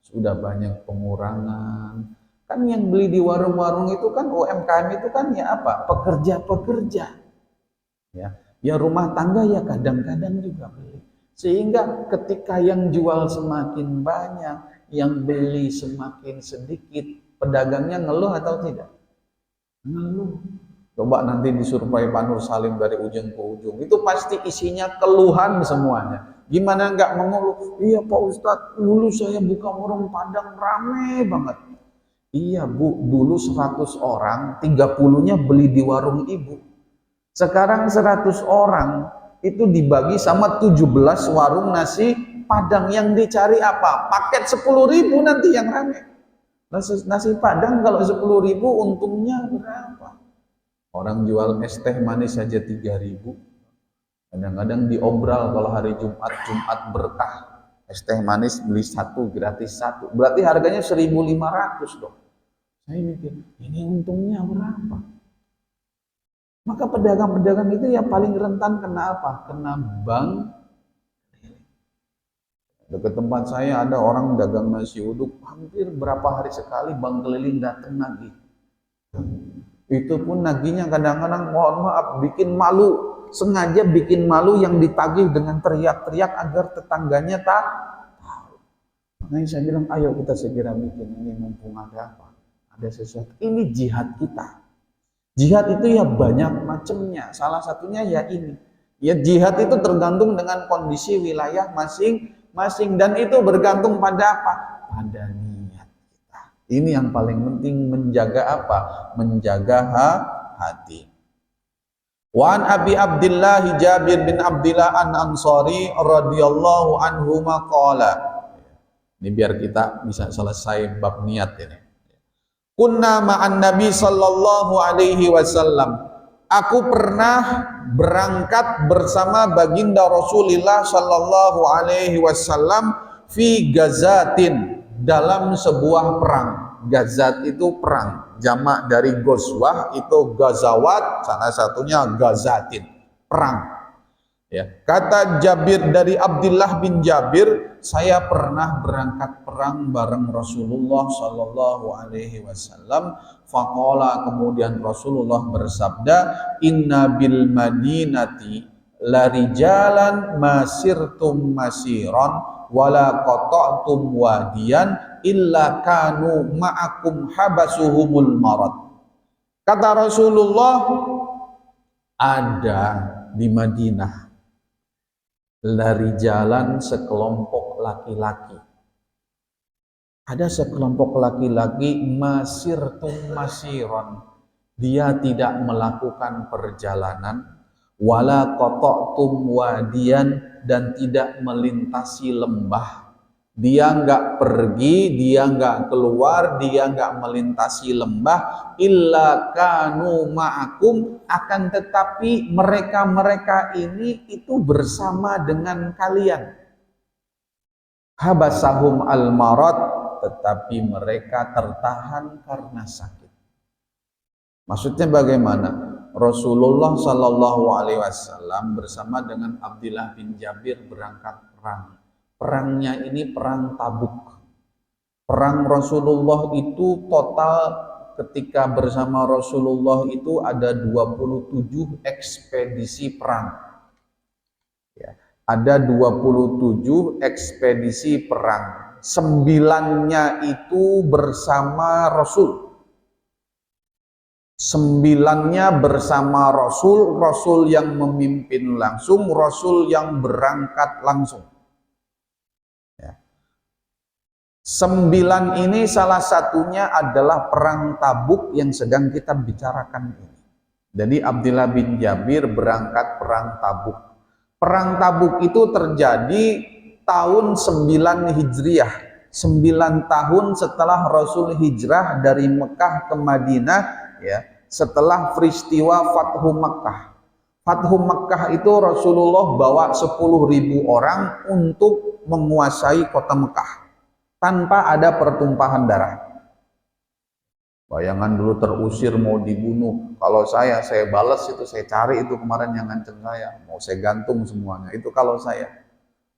sudah banyak pengurangan. Kan yang beli di warung-warung itu kan UMKM itu kan ya apa? Pekerja-pekerja. Ya rumah tangga ya kadang-kadang juga beli. Sehingga ketika yang jual semakin banyak, yang beli semakin sedikit, pedagangnya ngeluh atau tidak? Ngeluh. Coba nanti disurvei Pak Nur Salim dari ujung ke ujung, itu pasti isinya keluhan semuanya. Gimana nggak mengeluh? Iya Pak Ustadz, dulu saya buka warung Padang rame banget. Iya Bu, dulu 100 orang, 30-nya beli di warung Ibu. Sekarang 100 orang itu dibagi sama 17 warung nasi Padang. Yang dicari apa? Paket 10.000 nanti yang rame. Nasi Padang kalau 10.000 untungnya berapa? Orang jual es teh manis saja 3.000. Kadang-kadang diobral kalau hari Jumat berkah. Es teh manis beli 1 gratis 1. Berarti harganya 1.500 dong. Saya mikir, ini untungnya berapa? Maka pedagang-pedagang itu ya paling rentan kena apa? Kena bank. Dekat tempat saya ada orang dagang nasi uduk, hampir berapa hari sekali bank keliling datang nagih. Itu pun nagihnya kadang-kadang mohon maaf bikin malu, sengaja bikin malu yang ditagih dengan teriak-teriak agar tetangganya tak tahu. Makanya saya bilang ayo kita segera bikin ini mumpung ada apa? Ada sesuatu. Ini jihad kita. Jihad itu ya banyak macamnya. Salah satunya ya ini. Ya jihad itu tergantung dengan kondisi wilayah masing-masing dan itu bergantung pada apa? Pada niat kita. Ini yang paling penting, menjaga apa? Menjaga hati. Wa an Abi Abdillah Jabir bin Abdillah An-Ansari radhiyallahu anhu maqala. Ini biar kita bisa selesai bab niat ini. Kunna ma'an Nabi sallallahu alaihi wasallam. Aku pernah berangkat bersama baginda Rasulullah sallallahu alaihi wasallam fi gazatin, dalam sebuah perang. Gazat itu perang, jamak dari gozwah itu gazawat, salah satunya gazatin, perang. Ya, kata Jabir dari Abdullah bin Jabir, saya pernah berangkat perang bareng Rasulullah Shallallahu Alaihi Wasallam. Faqala, kemudian Rasulullah bersabda, Inna bil Madinati larijalan masirtum masiran wala qata'tum wadiyan illa kanu ma'akum habasuhumul marad. Kata Rasulullah, ada di Madinah dari jalan sekelompok laki-laki. Ada sekelompok laki-laki masirtum masiron. Dia tidak melakukan perjalanan, wala qata'tum wadiyan, dan tidak melintasi lembah. Dia enggak pergi, dia enggak keluar, dia enggak melintasi lembah, illa kanu ma'akum, akan tetapi mereka-mereka ini itu bersama dengan kalian. Habasahum al-marad, tetapi mereka tertahan karena sakit. Maksudnya bagaimana? Rasulullah Shallallahu Alaihi Wasallam bersama dengan Abdullah bin Jabir berangkat perang. Perangnya ini perang Tabuk. Perang Rasulullah itu total ketika bersama Rasulullah itu ada 27 ekspedisi perang. Ya, ada 27 ekspedisi perang. 9-nya itu bersama Rasul. 9-nya bersama Rasul, Rasul yang memimpin langsung, Rasul yang berangkat langsung. 9 ini salah satunya adalah perang Tabuk yang sedang kita bicarakan ini. Jadi Abdullah bin Jabir berangkat perang Tabuk. Perang Tabuk itu terjadi tahun 9 Hijriah. 9 tahun setelah Rasul hijrah dari Mekah ke Madinah, ya, setelah peristiwa Fathu Makkah. Fathu Makkah itu Rasulullah bawa 10.000 orang untuk menguasai kota Mekah tanpa ada pertumpahan darah. Bayangan dulu terusir, mau dibunuh. Kalau saya balas itu, saya cari itu kemarin yang ngancem saya, mau saya gantung semuanya. Itu kalau saya.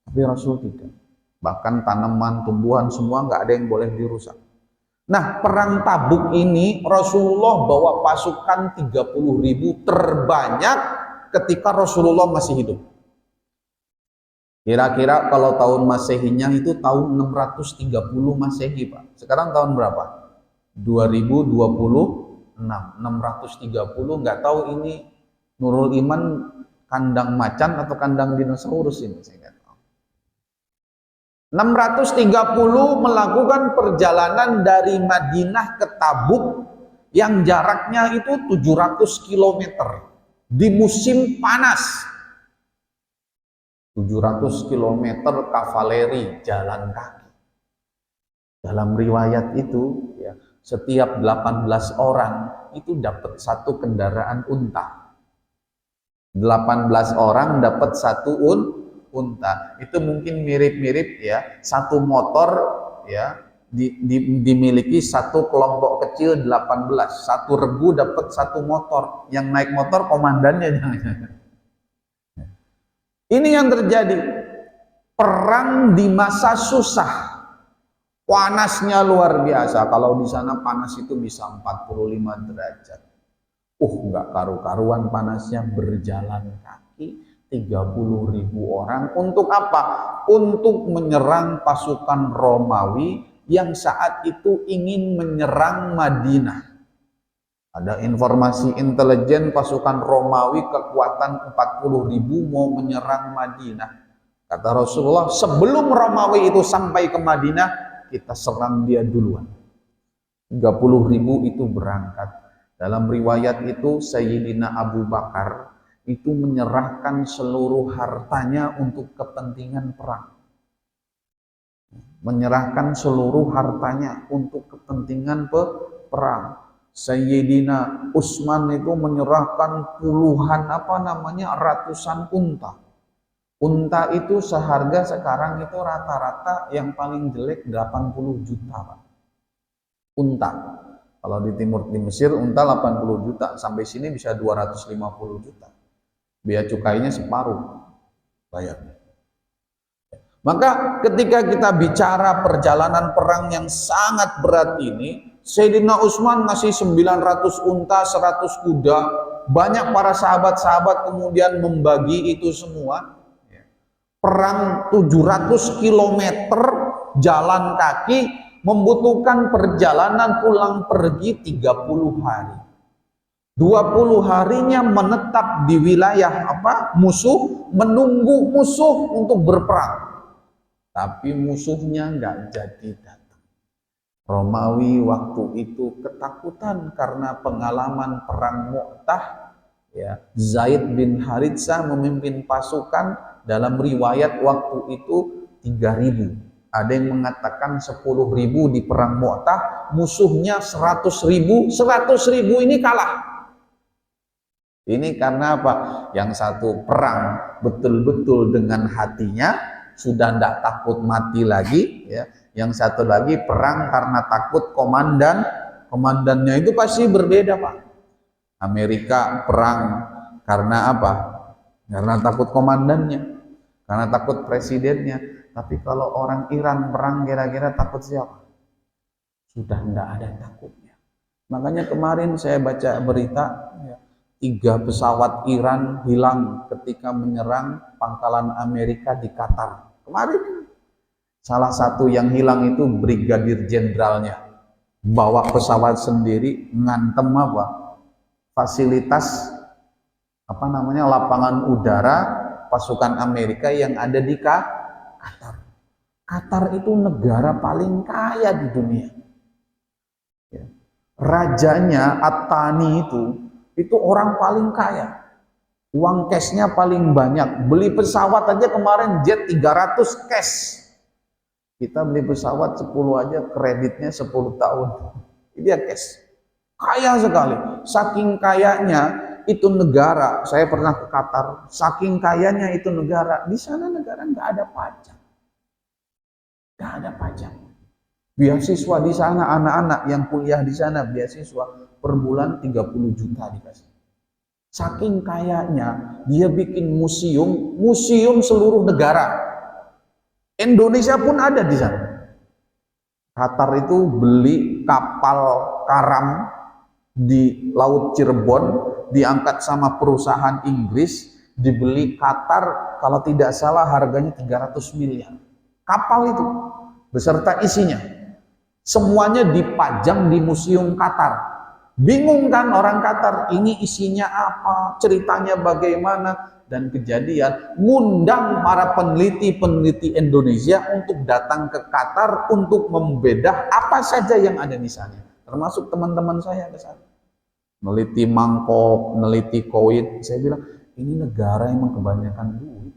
Tapi Rasul tidak. Bahkan tanaman, tumbuhan semua nggak ada yang boleh dirusak. Nah, perang Tabuk ini Rasulullah bawa pasukan 30.000 terbanyak ketika Rasulullah masih hidup. Kira-kira kalau tahun Masehinya itu tahun 630 Masehi, Pak. Sekarang tahun berapa? 2026. 630, nggak tahu ini Nurul Iman kandang macan atau kandang dinosaurus ini, saya nggak tahu. 630 melakukan perjalanan dari Madinah ke Tabuk yang jaraknya itu 700 km di musim panas. 700 km kavaleri jalan kaki. Dalam riwayat itu, ya, setiap 18 orang itu dapat satu kendaraan unta. 18 orang dapat satu unta. Itu mungkin mirip-mirip, ya, satu motor, ya, dimiliki satu kelompok kecil 18. Satu regu dapat satu motor. Yang naik motor komandannya jangan. Ini yang terjadi, perang di masa susah, panasnya luar biasa. Kalau di sana panas itu bisa 45 derajat. Nggak karu-karuan panasnya, berjalan kaki 30.000 orang. Untuk apa? Untuk menyerang pasukan Romawi yang saat itu ingin menyerang Madinah. Ada informasi intelijen pasukan Romawi kekuatan 40.000 mau menyerang Madinah. Kata Rasulullah, sebelum Romawi itu sampai ke Madinah, kita serang dia duluan. 30.000 itu berangkat. Dalam riwayat itu Sayyidina Abu Bakar itu menyerahkan seluruh hartanya untuk kepentingan perang. Menyerahkan seluruh hartanya untuk kepentingan perang. Sayyidina Utsman itu menyerahkan puluhan ratusan unta. Unta itu seharga sekarang itu rata-rata yang paling jelek 80 juta, Pak. Unta. Kalau di Mesir unta 80 juta, sampai sini bisa 250 juta. Biaya cukainya separuh bayarnya. Maka ketika kita bicara perjalanan perang yang sangat berat ini, Sayyidina Utsman ngasih 900 unta, 100 kuda. Banyak para sahabat-sahabat kemudian membagi itu semua. Perang 700 km jalan kaki membutuhkan perjalanan pulang pergi 30 hari. 20 harinya menetap di wilayah musuh, menunggu musuh untuk berperang. Tapi musuhnya nggak jadi datang. Romawi waktu itu ketakutan karena pengalaman perang Mu'tah, ya. Zaid bin Haritsah memimpin pasukan, dalam riwayat waktu itu 3.000. Ada yang mengatakan 10.000 di perang Mu'tah, musuhnya 100.000. 100.000 ini kalah. Ini karena apa? Yang satu perang betul-betul dengan hatinya, sudah tidak takut mati lagi, ya. Yang satu lagi perang karena takut komandannya itu pasti berbeda, Pak. Amerika perang karena apa? Karena takut komandannya, karena takut presidennya. Tapi kalau orang Iran perang kira-kira takut siapa? sudah tidak ada takutnya. Makanya kemarin saya baca berita, ya, 3 pesawat Iran hilang ketika menyerang pangkalan Amerika di Qatar. Kemarin salah satu yang hilang itu brigadir jenderalnya, bawa pesawat sendiri, ngantem fasilitas lapangan udara pasukan Amerika yang ada di Qatar. Qatar itu negara paling kaya di dunia. Rajanya At-Thani itu orang paling kaya. Uang cashnya paling banyak. Beli pesawat aja kemarin jet 300 cash. Kita beli pesawat 10 aja kreditnya 10 tahun. Dia cash. Kaya sekali. Saking kayanya itu negara, saya pernah ke Qatar, saking kayanya itu negara, di sana negara nggak ada pajak. Nggak ada pajak. Beasiswa di sana, anak-anak yang kuliah di sana, beasiswa per bulan 30 juta dikasih. Saking kayanya, dia bikin museum seluruh negara. Indonesia pun ada di sana. Qatar itu beli kapal karam di Laut Cirebon, diangkat sama perusahaan Inggris, dibeli Qatar, kalau tidak salah harganya 300 miliar. Kapal itu beserta isinya. Semuanya dipajang di museum Qatar. Bingung kan orang Qatar, ini isinya apa, ceritanya bagaimana, dan kejadian ngundang para peneliti Indonesia untuk datang ke Qatar untuk membedah apa saja yang ada di sana. Termasuk teman-teman saya ke sana. Neliti mangkok, neliti koin. Saya bilang, ini negara emang kebanyakan duit.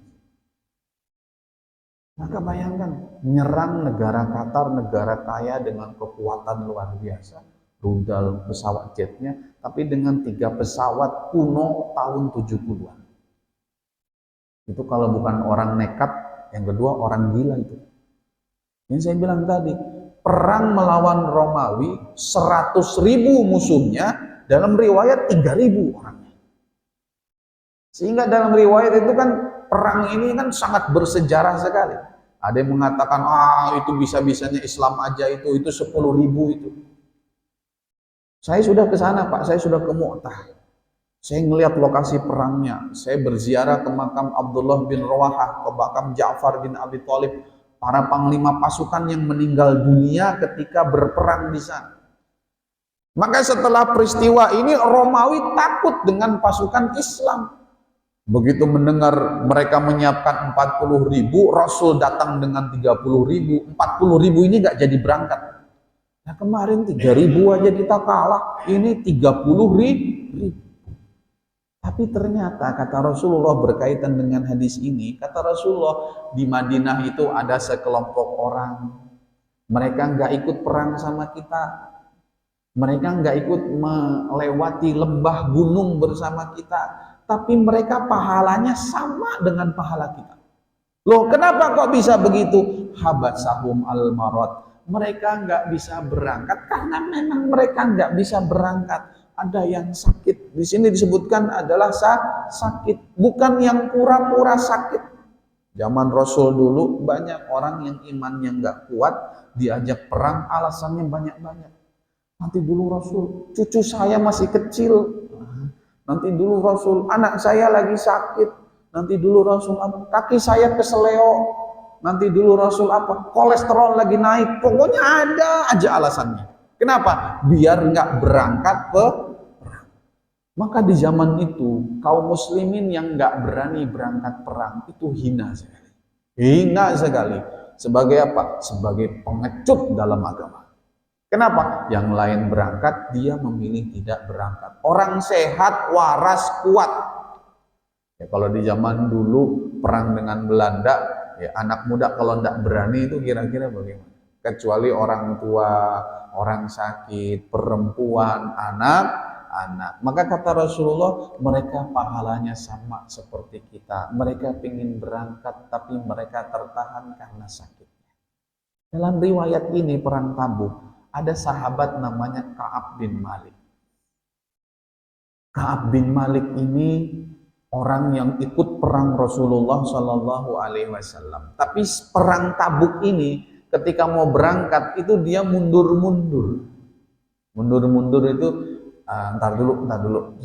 Maka bayangkan, nyerang negara Qatar, negara kaya dengan kekuatan luar biasa, rudal pesawat jetnya, tapi dengan 3 pesawat kuno tahun 70-an. Itu kalau bukan orang nekat, yang kedua orang gila itu. Yang saya bilang tadi, perang melawan Romawi, 100.000 musuhnya, dalam riwayat 3.000 orangnya. Sehingga dalam riwayat itu kan, perang ini kan sangat bersejarah sekali. Ada yang mengatakan, itu bisa-bisanya Islam aja itu 10.000 itu. Saya sudah ke sana Pak, saya sudah ke Mu'tah. Saya ngelihat lokasi perangnya. Saya berziarah ke makam Abdullah bin Rawahah, ke makam Ja'far bin Abi Thalib, para panglima pasukan yang meninggal dunia ketika berperang di sana. Maka setelah peristiwa ini, Romawi takut dengan pasukan Islam. Begitu mendengar mereka menyiapkan 40.000, Rasul datang dengan 30.000, 40.000 ini gak jadi berangkat. Nah kemarin 3.000 aja kita kalah, ini 30.000. Tapi ternyata kata Rasulullah berkaitan dengan hadis ini, kata Rasulullah di Madinah itu ada sekelompok orang, mereka nggak ikut perang sama kita, mereka nggak ikut melewati lembah gunung bersama kita, tapi mereka pahalanya sama dengan pahala kita. Loh kenapa kok bisa begitu? Habasahum al-marad. Mereka nggak bisa berangkat karena memang mereka nggak bisa berangkat. Ada yang sakit. Di sini disebutkan adalah sakit, bukan yang pura-pura sakit. Zaman Rasul dulu banyak orang yang imannya nggak kuat, diajak perang alasannya banyak-banyak. Nanti dulu Rasul, cucu saya masih kecil. Nanti dulu Rasul, anak saya lagi sakit. Nanti dulu Rasul, kaki saya keseleo. Nanti dulu Rasul kolesterol lagi naik. Pokoknya ada aja alasannya. Kenapa? Biar nggak berangkat ke perang. Maka di zaman itu kaum muslimin yang nggak berani berangkat perang itu hina sekali. Hina sekali. Sebagai apa? Sebagai pengecut dalam agama. Kenapa? Yang lain berangkat, dia memilih tidak berangkat. Orang sehat, waras, kuat. Ya, kalau di zaman dulu perang dengan Belanda, ya, anak muda kalau tidak berani itu kira-kira bagaimana? Kecuali orang tua, orang sakit, perempuan, anak. Maka kata Rasulullah, mereka pahalanya sama seperti kita. Mereka ingin berangkat, tapi mereka tertahan karena sakitnya. Dalam riwayat ini perang Tabuk, ada sahabat namanya Ka'ab bin Malik. Ka'ab bin Malik ini orang yang ikut perang Rasulullah Shallallahu Alaihi Wasallam. Tapi perang Tabuk ini ketika mau berangkat itu dia mundur-mundur. Mundur-mundur itu ntar dulu,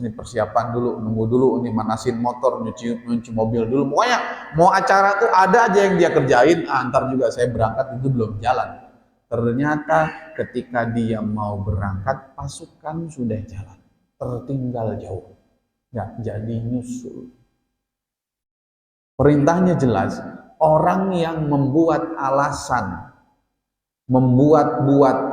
ini persiapan dulu, nunggu dulu, ini manasin motor, nyuci mobil dulu. Pokoknya mau acara tuh ada aja yang dia kerjain, ntar juga saya berangkat itu belum jalan. Ternyata ketika dia mau berangkat, pasukan sudah jalan, tertinggal jauh, nggak jadi nyusul. Perintahnya jelas, orang yang membuat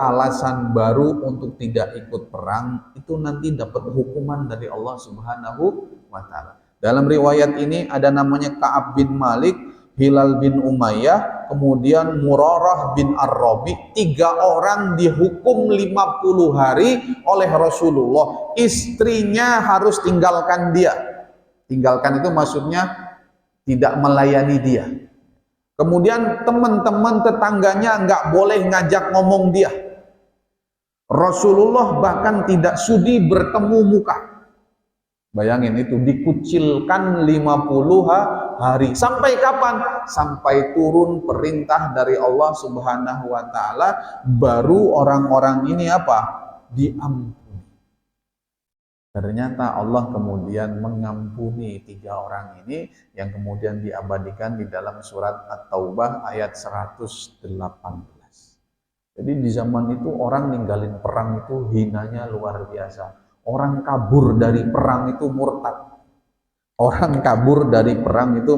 alasan baru untuk tidak ikut perang itu nanti dapat hukuman dari Allah Subhanahu wa taala. Dalam riwayat ini ada namanya Ka'ab bin Malik, Hilal bin Umayyah, kemudian Murarah bin Ar-Rabi, 3 orang dihukum 50 hari oleh Rasulullah. Istrinya harus tinggalkan dia. Tinggalkan itu maksudnya tidak melayani dia. Kemudian teman-teman tetangganya nggak boleh ngajak ngomong dia. Rasulullah bahkan tidak sudi bertemu muka. Bayangin itu, dikucilkan 50 hari. Sampai kapan? Sampai turun perintah dari Allah Subhanahu wa taala, baru orang-orang ini apa? Diampuni. Ternyata Allah kemudian mengampuni 3 orang ini yang kemudian diabadikan di dalam surat At-Taubah ayat 118. Jadi di zaman itu orang ninggalin perang itu hinanya luar biasa. Orang kabur dari perang itu murtad. Orang kabur dari perang itu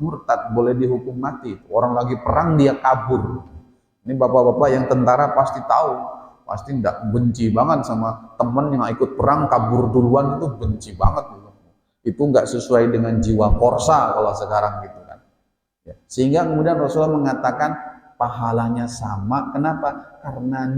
murtad, boleh dihukum mati. Orang lagi perang dia kabur. Ini bapak-bapak yang tentara pasti tahu. Pasti tidak benci banget sama temen yang ikut perang kabur duluan, itu benci banget gitu. Itu nggak sesuai dengan jiwa korsa kalau sekarang gitu kan. Ya. Sehingga kemudian Rasulullah mengatakan pahalanya sama. Kenapa? Karena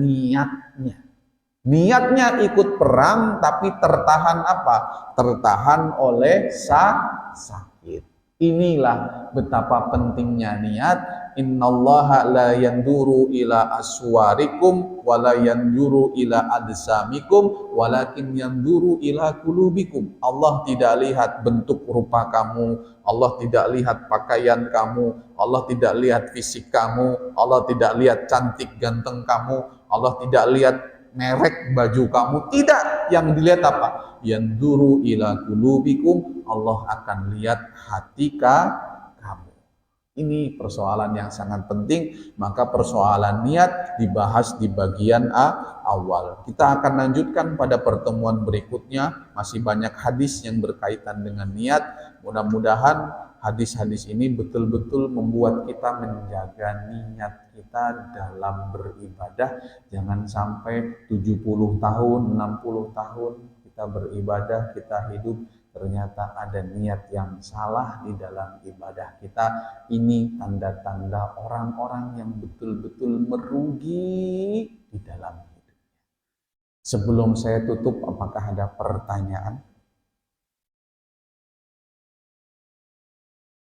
niatnya ikut perang tapi tertahan apa? Tertahan oleh sakit. Inilah betapa pentingnya niat. Innallaha la yanduru ila aswarikum wa la yanduru ila adsamikum walakin yanduru ila qulubikum. Allah tidak lihat bentuk rupa kamu, Allah tidak lihat pakaian kamu, Allah tidak lihat fisik kamu, Allah tidak lihat cantik ganteng kamu, Allah tidak lihat merek baju kamu. Tidak, yang dilihat apa? Yanduru ila qulubikum, Allah akan lihat hati kamu. Ini persoalan yang sangat penting. Maka persoalan niat dibahas di bagian awal. Kita akan lanjutkan pada pertemuan berikutnya. Masih banyak hadis yang berkaitan dengan niat. Mudah-mudahan hadis-hadis ini betul-betul membuat kita menjaga niat kita dalam beribadah. Jangan sampai 70 tahun, 60 tahun kita beribadah, kita hidup, ternyata ada niat yang salah di dalam ibadah kita. Ini tanda-tanda orang-orang yang betul-betul merugi di dalam hidup. Sebelum saya tutup, apakah ada pertanyaan?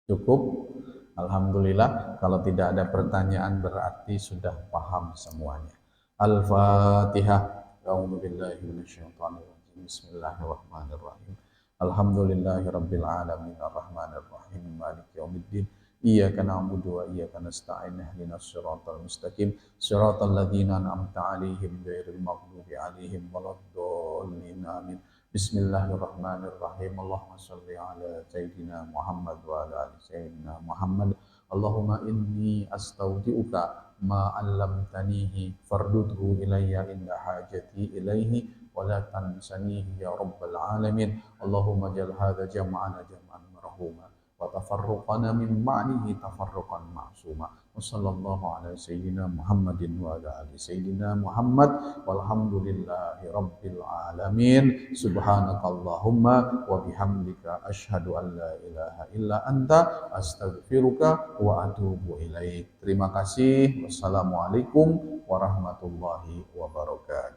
Cukup? Alhamdulillah. Kalau tidak ada pertanyaan berarti sudah paham semuanya. Al-Fatihah. A'udzubillahi minasyaitonirrajim. Bismillahirrahmanirrahim. Alhamdulillahirabbil alamin arrahmanir rahim maliki yaumiddin. Iyyaka na'budu wa iyyaka nasta'in ihdinas siratal mustaqim siratal ladzina an'amta 'alaihim ghairil maghdubi 'alaihim waladdallin amin. Bismillahirrahmanirrahim. Allahumma shalli ala sayyidina Muhammad wa ala ali sayyidina Muhammad. Allahumma inni astaudi'uka ma 'allamtanihi fardudhu ilayya inda hajati ilaihi wa la tansanihi ya rabbal alamin. Allahumma jal hadza jam'ana jam'an marhuma wa tafarruqana min ba'dihi tafarruqan ma'suma. Wa sallallahu ala sayyidina Muhammadin wa ala ali sayyidina Muhammad walhamdulillahi rabbil alamin. Subhanakallahumma wa bihamdika asyhadu an la ilaha illa anta astaghfiruka wa atubu ilaik. Terima kasih. Wassalamualaikum warahmatullahi wabarakatuh.